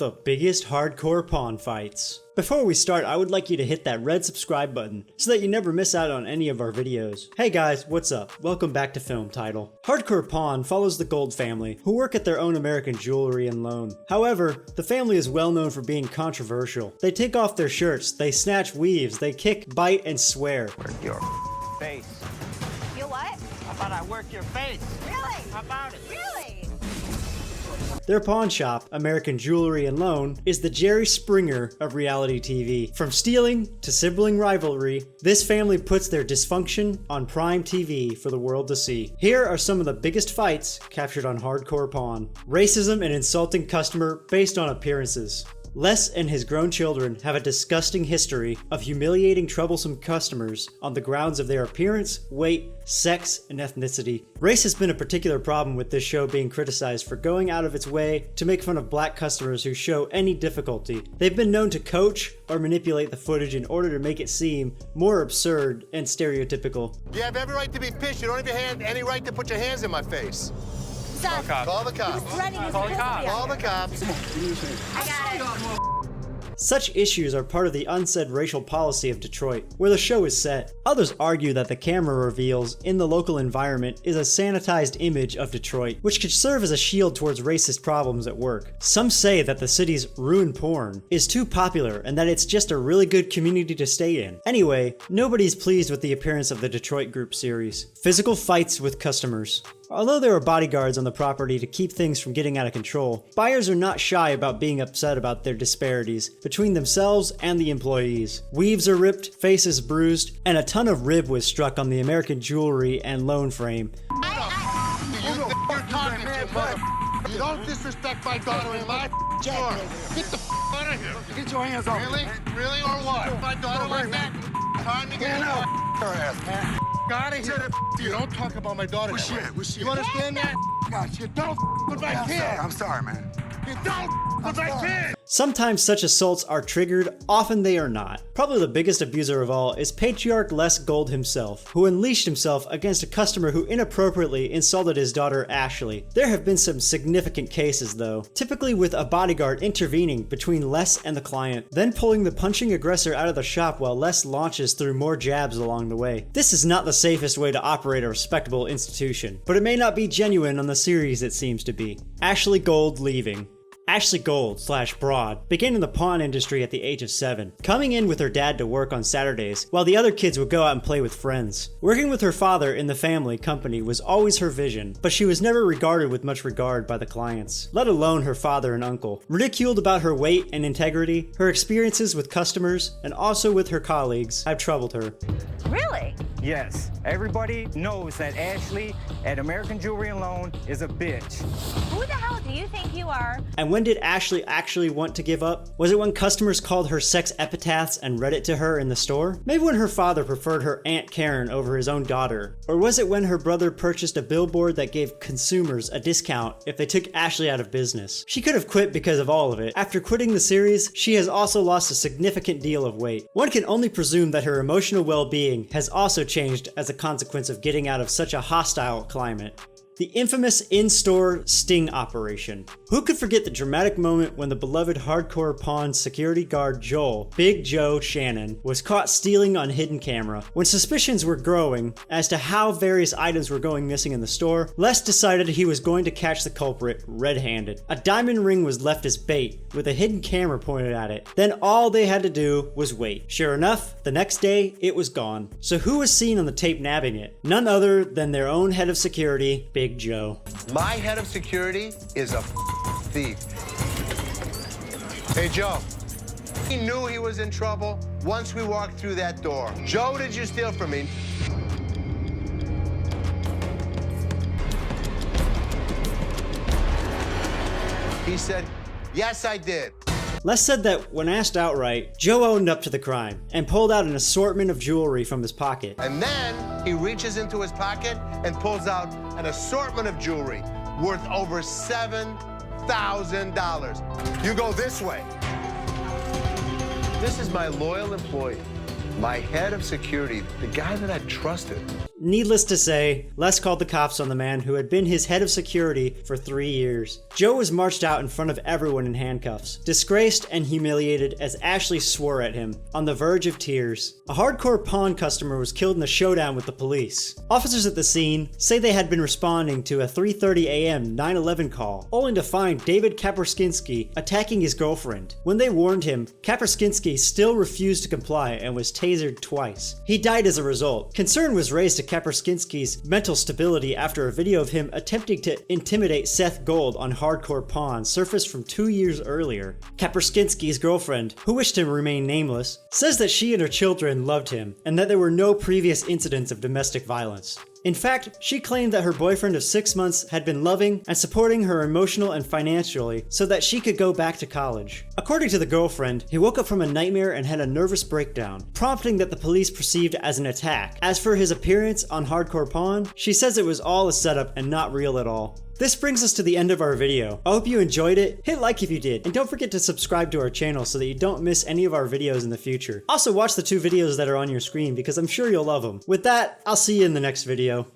The biggest hardcore pawn fights. Before we start, I would like you to hit that red subscribe button so that you never miss out on any of our videos. Hey guys, what's up? Welcome back to Film Title. Hardcore Pawn follows the Gold family, who work at their own American jewelry and loan. However, the family is well known for being controversial. They take off their shirts, they snatch weaves, they kick, bite, and swear. Work your face. You what? How about I work your face? Really? How about it? Really? Their pawn shop, American Jewelry and Loan, is the Jerry Springer of reality TV. From stealing to sibling rivalry, this family puts their dysfunction on prime TV for the world to see. Here are some of the biggest fights captured on Hardcore Pawn. Racism and insulting customer based on appearances. Les and his grown children have a disgusting history of humiliating troublesome customers on the grounds of their appearance, weight, sex, and ethnicity. Race has been a particular problem, with this show being criticized for going out of its way to make fun of black customers who show any difficulty. They've been known to coach or manipulate the footage in order to make it seem more absurd and stereotypical. You have every right to be pissed. You don't even have any right to put your hands in my face. Son, Call the he cops. was threatening his Call the custody. Call the cops. I got it. Such issues are part of the unsaid racial policy of Detroit, where the show is set. Others argue that the camera reveals in the local environment is a sanitized image of Detroit, which could serve as a shield towards racist problems at work. Some say that the city's ruin porn is too popular and that it's just a really good community to stay in. Anyway, nobody's pleased with the appearance of the Detroit Group series. Physical fights with customers. Although there are bodyguards on the property to keep things from getting out of control, buyers are not shy about being upset about their disparities between themselves and the employees. Weaves are ripped, faces bruised, and a ton of rib was struck on the American Jewelry and Loan frame. You don't disrespect my daughter in my store. Get the out of here. Get your hands off me. Really? Really or what? My daughter like that? Time to get out. Her ass, man. Out of here. You don't talk about my daughter. Where's she at? Where's she You at? understand that? Gosh, You don't with my I'm kid. sorry. I'm sorry, man. You don't with my kid. Sometimes such assaults are triggered, often they are not. Probably the biggest abuser of all is patriarch Les Gold himself, who unleashed himself against a customer who inappropriately insulted his daughter Ashley. There have been some significant cases though, typically with a bodyguard intervening between Les and the client, then pulling the punching aggressor out of the shop while Les launches through more jabs along the way. This is not the safest way to operate a respectable institution, but it may not be genuine on the series it seems to be. Ashley Gold leaving. Ashley Gold / Broad began in the pawn industry at the age of 7, coming in with her dad to work on Saturdays, while the other kids would go out and play with friends. Working with her father in the family company was always her vision, but she was never regarded with much regard by the clients, let alone her father and uncle. Ridiculed about her weight and integrity, her experiences with customers, and also with her colleagues have troubled her. Really? Yes, everybody knows that Ashley at American Jewelry and Loan is a bitch. Who the hell do you think you are? And when did Ashley actually want to give up? Was it when customers called her sex epithets and read it to her in the store? Maybe when her father preferred her Aunt Karen over his own daughter? Or was it when her brother purchased a billboard that gave consumers a discount if they took Ashley out of business? She could have quit because of all of it. After quitting the series, she has also lost a significant deal of weight. One can only presume that her emotional well-being has also changed as a consequence of getting out of such a hostile climate. The infamous in-store sting operation. Who could forget the dramatic moment when the beloved Hardcore Pawn security guard Joel, Big Joe Shannon, was caught stealing on hidden camera? When suspicions were growing as to how various items were going missing in the store, Les decided he was going to catch the culprit red-handed. A diamond ring was left as bait, with a hidden camera pointed at it. Then all they had to do was wait. Sure enough, the next day, it was gone. So who was seen on the tape nabbing it? None other than their own head of security, Big Joe. My head of security is a thief. Hey, Joe. He knew he was in trouble once we walked through that door. Joe, did you steal from me? He said, yes, I did. Les said that when asked outright, Joe owned up to the crime and pulled out an assortment of jewelry from his pocket. And then he reaches into his pocket and pulls out an assortment of jewelry worth over $7,000. You go this way. This is my loyal employee, my head of security, the guy that I trusted. Needless to say, Les called the cops on the man who had been his head of security for 3 years. Joe was marched out in front of everyone in handcuffs, disgraced and humiliated as Ashley swore at him, on the verge of tears. A hardcore pawn customer was killed in a showdown with the police. Officers at the scene say they had been responding to a 3:30 a.m. 911 call, only to find David Kaperskinski attacking his girlfriend. When they warned him, Kaperskinski still refused to comply and was tasered twice. He died as a result. Concern was raised to Kaperskinski's mental stability after a video of him attempting to intimidate Seth Gold on Hardcore Pawn surfaced from 2 years earlier. Kaperskinski's girlfriend, who wished to remain nameless, says that she and her children loved him and that there were no previous incidents of domestic violence. In fact, she claimed that her boyfriend of 6 months had been loving and supporting her emotional and financially so that she could go back to college. According to the girlfriend, he woke up from a nightmare and had a nervous breakdown, prompting that the police perceived as an attack. As for his appearance on Hardcore Pawn, she says it was all a setup and not real at all. This brings us to the end of our video. I hope you enjoyed it. Hit like if you did, and don't forget to subscribe to our channel so that you don't miss any of our videos in the future. Also watch the 2 videos that are on your screen because I'm sure you'll love them. With that, I'll see you in the next video.